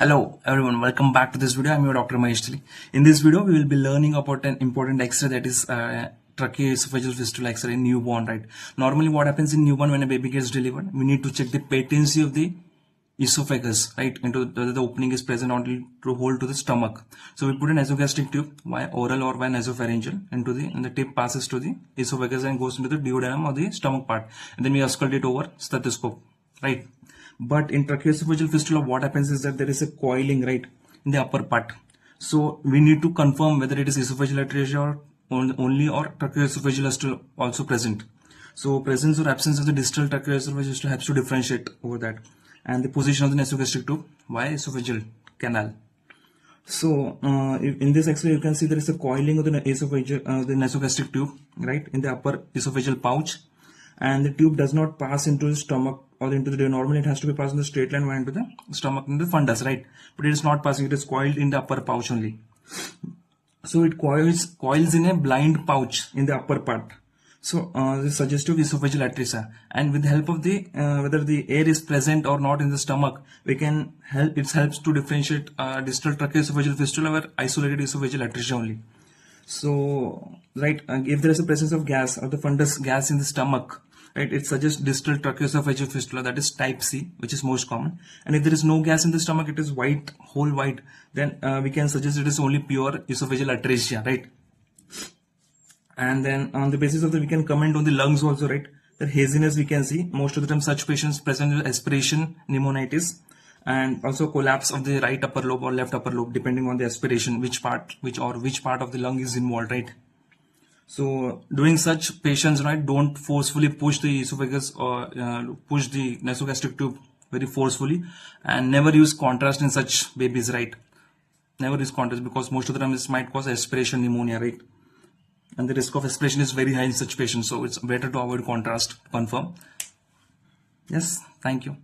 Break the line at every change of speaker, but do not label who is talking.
Hello everyone, welcome back to this video. I'm your Dr. Maheshwari. In this video, we will be learning about an important X-ray, that is Tracheo esophageal fistula X-ray in newborn, right? Normally what happens in newborn when a baby gets delivered, we need to check the patency of the esophagus, right? Into whether the opening is present only to hold to the stomach. So we put an esogastric tube, via oral or via nasopharyngeal, and the tip passes to the esophagus and goes into the duodenum or the stomach part. And then we auscultate it over stethoscope, right? But in tracheoesophageal fistula, what happens is that there is a coiling, right, in the upper part. So we need to confirm whether it is esophageal atresia or only or tracheoesophageal is also present. So presence or absence of the distal tracheoesophageal fistula helps to differentiate over that. And the position of the nasogastric tube via esophageal canal. So in this X-ray, you can see there is a coiling of the the nasogastric tube, right, in the upper esophageal pouch, and the tube does not pass into the stomach or into the normally it has to be passed in the straight line into the stomach in the fundus, right? But it is not passing; it is coiled in the upper pouch only. So it coils in a blind pouch in the upper part. So this suggestive esophageal atresia, and with the help of the whether the air is present or not in the stomach, we can help. It helps to differentiate distal tracheoesophageal fistula or isolated esophageal atresia only. So right, if there is a presence of gas or the fundus gas in the stomach, right, it suggests distal tracheoesophageal fistula, that is type C, which is most common. And if there is no gas in the stomach, it is white, whole white, then we can suggest it is only pure esophageal atresia, right? And then on the basis of that, we can comment on the lungs also, right? The haziness we can see. Most of the time such patients present with aspiration pneumonitis, and also collapse of the right upper lobe or left upper lobe, depending on the aspiration, which part of the lung is involved, right? So doing such patients, right, don't forcefully push the esophagus or push the nasogastric tube very forcefully, and never use contrast in such babies, right? Never use contrast, because most of the time this might cause aspiration pneumonia, right? And the risk of aspiration is very high in such patients, so it's better to avoid contrast. Confirm. Yes, thank you.